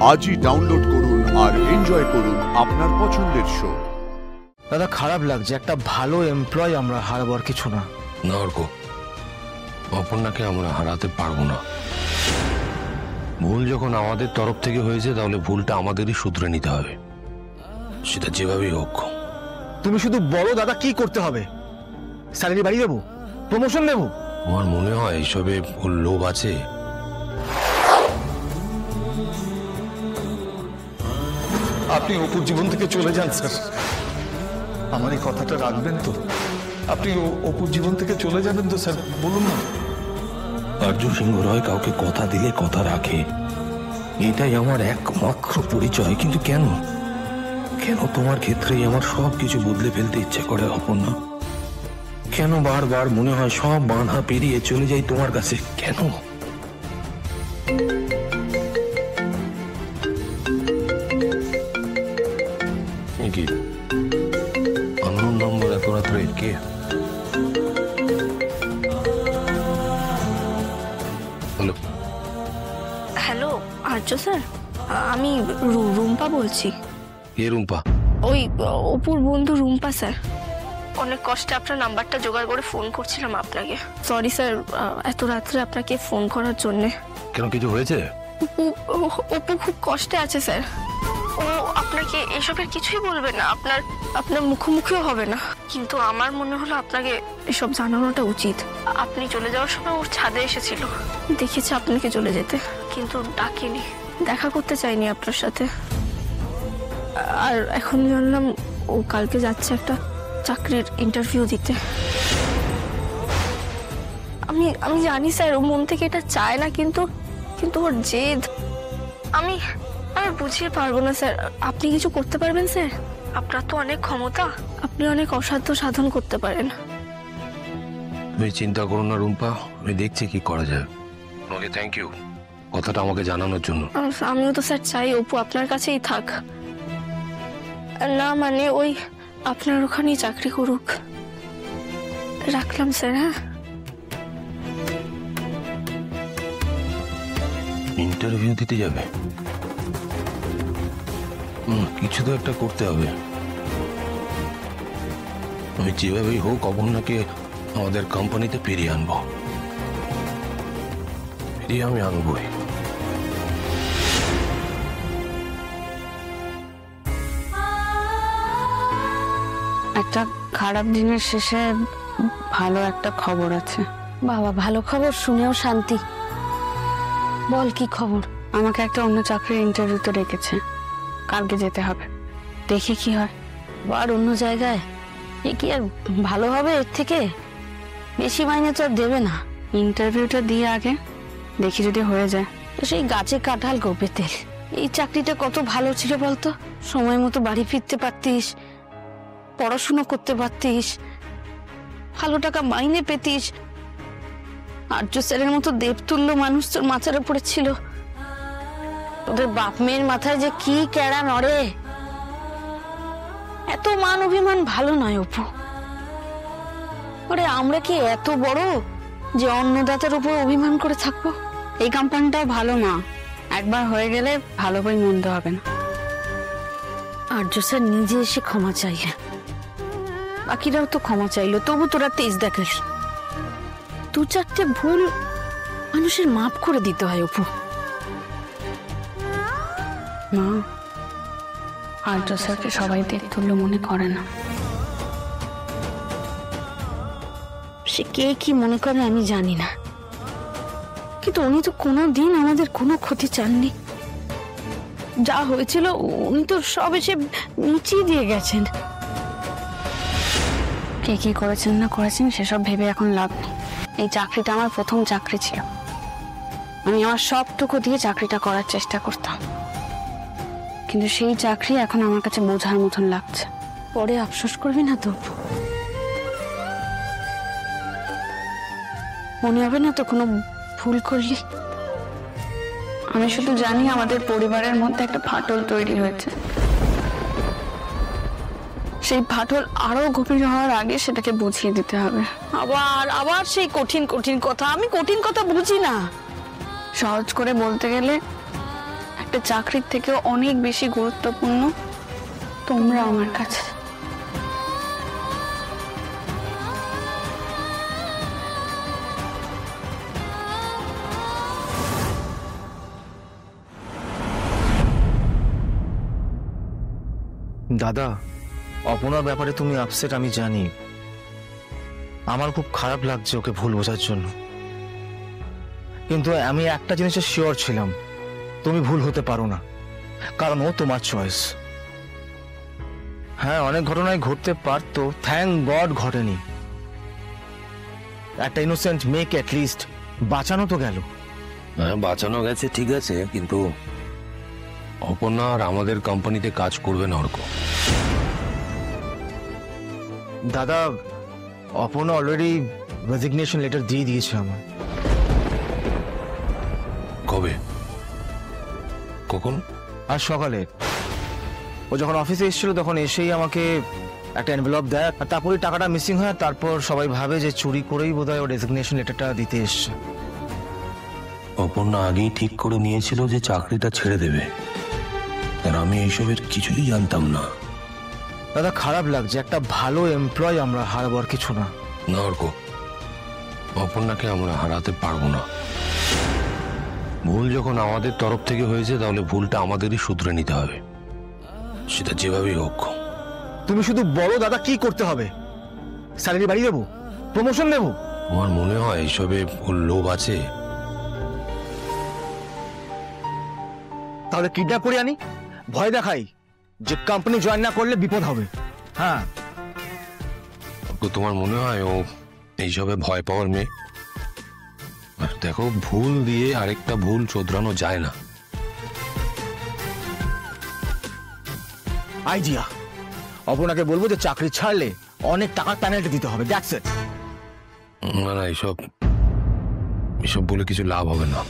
আজই ডাউনলোড করুন আর এনজয় করুন আপনার পছন্দের শো। দাদা খারাপ লাগছে, একটা ভালো এমপ্লয় আমরা হারাবার কিছু না। না অর্ক, অপর্ণাকে আমরা হারাতে পারবো না। ভুল যখন আমাদের তরফ থেকে হয়েছে তাহলে ভুলটা আমাদেরই শুধরে নিতে হবে, সেটা যেভাবেই হোক। তুমি শুধু বলো দাদা কি করতে হবে। স্যালারি বাড়িয়ে দেবো, প্রমোশন দেবো? আমার মনে হয় এইসবে ওর লোভ আছে। আপনি অপুর জীবন থেকে চলে যান স্যার, আমার এই কথাটা রাখবেন তো? আপনি অপুর জীবন থেকে চলে যাবেন তো স্যার, বলুন না। আর্য সিংহ রয় কাউকে কথা দিলে কথা রাখে, এটাই আমার একমাত্র পরিচয়। কিন্তু কেন কেন তোমার ক্ষেত্রেই আমার সব কিছু বদলে ফেলতে ইচ্ছে করে অপর্ণা? কেন বারবার মনে হয় সব বাধা পেরিয়ে চলে যাই তোমার কাছে? কেন? কি আননোন নম্বর এত রাত্রে? কে? হ্যালো হ্যালো আর্য স্যার, আমি রুম্পা বলছি। কে রুম্পা? ওই অপুর বন্ধু রুম্পা স্যার। অনেক কষ্টে আপনার নাম্বারটা জোগাড় করে ফোন করছিলাম আপনাকে। সরি স্যার এত রাত্রে আপনাকে ফোন করার জন্যে। কেন, কিছু হয়েছে? অপু খুব কষ্টে আছে স্যার। ও আপনাকে এসবের কিছুই বলবে না, আপনার মুখোমুখিও হবে না। কিন্তু আমার মনে হলো আপনাকে এসব জানানোটা উচিত। আপনি চলে যাওয়ার সময় ওর ছাদে এসেছিল, দেখেছি আপনাকে চলে যেতে, কিন্তু ডাকেনি, দেখা করতে চাইনি আপনার সাথে। আর এখন জানলাম ও কালকে যাচ্ছে একটা চাকরির ইন্টারভিউ দিতে। আমি জানি স্যার ও মন থেকে এটা চায় না, কিন্তু ওর জেদ আমি বুঝিয়ে পারবো না স্যার। আপনি কিছু করতে পারবেন স্যার? আপনার তো অনেক ক্ষমতা, আপনি অনেক অসাধ্য সাধন করতে পারেন। তুমি চিন্তা করো না রুম্পা, আমি দেখছি কি করা যায়। তোমাকে থ্যাংক ইউ কথাটা আমাকে জানানোর জন্য। আমিও তো স্যার চাই অপু আপনার কাছেই থাক। না মানে ওই আপনার ওখানেই চাকরি করুক। রাখলাম স্যার। হ্যাঁ, ইন্টারভিউ দিতে যাবে? কিছু তো একটা করতে হবে। আমি যেভাবেই হোক অপর্ণাকে আমাদের কোম্পানিতে ফিরিয়ে আনবো, ফিরিয়ে আমি আনবই। একটা খারাপ দিনের শেষে ভালো একটা খবর আছে। বাবা ভালো খবর শুনেও শান্তি। বল কি খবর? আমাকে একটা অন্য চাকরির ইন্টারভিউতে রেখেছে, কালকে যেতে হবে, দেখি কি হয়। আর অন্য জায়গায় এ কি আর ভালো হবে? এর থেকে বেশি মাইনে তো আর দেবে না। ইন্টারভিউটা দিয়ে আগে দেখি, যদি হয়ে যায়। তো সেই গাছে কাঁঠাল গোপে তেল। এই চাকরিটা কত ভালো ছিল বলতো, সময় মতো বাড়ি ফিরতে পারতিস, পড়াশুনো করতে পারতিস, ভালো টাকা মাইনে পেতিস। আর্য স্যারের মতো দেবতুল্য মানুষ তোর মাথার উপরে ছিল। তোদের বাপ মেয়ের মাথায় যে কি কেড়া নড়ে। এত মান অভিমান ভালো নয় অপু। ওরে আমরা কি এত বড় যে অন্নদাতার উপর অভিমান করে থাকবো? এই কোম্পানিটাও ভালো না, একবার হয়ে গেলে ভালো বই মন্দ হবে না। আর্য স্যার নিজে এসে ক্ষমা চাইলেন, বাকিরাও তো ক্ষমা চাইলো, তবু তোরা তেজ দেখালি। দু চারটে ভুল মানুষের মাপ করে দিতে হয় অপু। মা, আর্য স্যারকে সবাই দেবতুল্য মনে করে না। সে কে কি মনে করে আমি জানি না, কিন্তু উনি তো কোনোদিন আমাদের কোনো ক্ষতি চাননি। যা হয়েছিল উনি তো সব এসে মিটিয়ে দিয়ে গেছেন। কে কি করেছেন না করেছেন সেসব ভেবে এখন লাভ নেই। এই চাকরিটা আমার প্রথম চাকরি ছিল, আমি আমার সবটুকু দিয়ে চাকরিটা করার চেষ্টা করতাম, কিন্তু সেই চাকরি এখন আমার কাছে বোঝার মতন লাগছে। পরে আফসোস করবি না তো? মনে হবে না তো কোনো ভুল করলি? আমি শুধু জানি আমাদের পরিবারের মধ্যে একটা ফাটল তৈরি হয়েছে, সেই ফাটল আরো গভীর হওয়ার আগে সেটাকে বুঝিয়ে দিতে হবে। আবার সেই কঠিন কঠিন কথা। আমি কঠিন কথা বুঝি না। সহজ করে বলতে গেলে একটা চাকরির থেকেও অনেক বেশি গুরুত্বপূর্ণ তোমরা আমার কাছে। দাদা, অপনার ব্যাপারে তুমি আপসেট আমি জানি। আমার খুব খারাপ লাগছে ওকে ভুল বোঝার জন্য, কিন্তু আমি একটা জিনিসে শিওর ছিলাম, তুমি ভুল হতে পারো না, কারণ ও তোমার চয়েস। হ্যাঁ, অনেক ঘটনাই ঘটতে পারতো, থ্যাংক গড ঘটেনি। একটা ইনোসেন্ট মেয়েকে অ্যাটলিস্ট বাঁচানো তো গেল। হ্যাঁ, বাঁচানো গেছে ঠিক আছে, কিন্তু অপর্ণা আর আমাদের কোম্পানিতে কাজ করবে না অর্ক। দাদা, অপর্ণা অলরেডি রেজিগনেশন লেটার দিয়ে দিয়েছে আমার। কবে? কখন? আজ সকালে। ও যখন অফিসে এসেছিল তখন এসেই আমাকে একটা এনভেলপ দেয়, আর তারপরে টাকাটা মিসিং হয়। তারপর সবাই ভাবে যে চুরি করেই বোধহয় ও রেজিগনেশন লেটারটা দিতে এসছে। অপর্ণা আগেই ঠিক করে নিয়েছিল যে চাকরিটা ছেড়ে দেবে, আর আমি এইসবের কিছুই জানতাম না। দাদা, খারাপ লাগছে, একটা ভালো এমপ্লয় আমরা হারাবার কিছু না। না অর্ক, অপর্ণাকে আমরা হারাতে পারবো না। ভুল যখন আমাদের তরফ থেকে হয়েছে, তাহলে ভুলটা আমাদেরই শুধরে নিতে হবে, সেটা যেভাবেই হোক। তুমি শুধু বলো দাদা কি করতে হবে। স্যালারি বাড়িয়ে দেবো, প্রমোশন দেবো। আমার মনে হয় এইসবে ভুল লোভ আছে। তাহলে কিডন্যাপ করে আনি, ভয় দেখাই যে কোম্পানি জয়েন না করলে বিপদ হবে। হ্যাঁ, তোমার মনে হয় ও এইসবে ভয় পাওয়ার মেয়ে? আর দেখো, ভুল দিয়ে আরেকটা ভুল শোধরানো যায় না। আইডিয়া, অপনাকে বলবো যে চাকরি ছাড়লে অনেক টাকার পেনাল্টি দিতে হবে। That's it. না না, এসব বলে কিছু লাভ হবে না।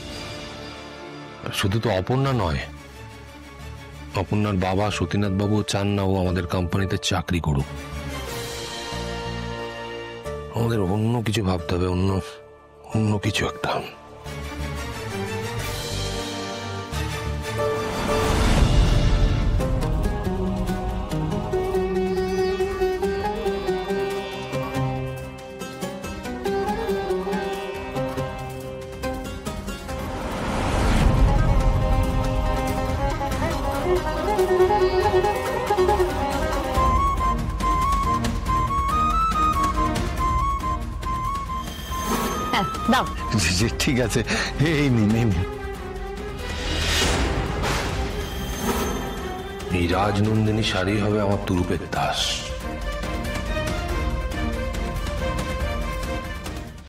শুধু তো অপর্ণা নয়, অপর্ণার বাবা সতীনাথ বাবু চান না ও আমাদের কোম্পানিতে চাকরি করুক। আমাদের অন্য কিছু ভাবতে হবে, অন্য কিছু একটা। দাও। ঠিক আছে, এই নিন এই নিন। এই রাজনন্দিনী শাড়ি হবে আমার তুরুপের দাস।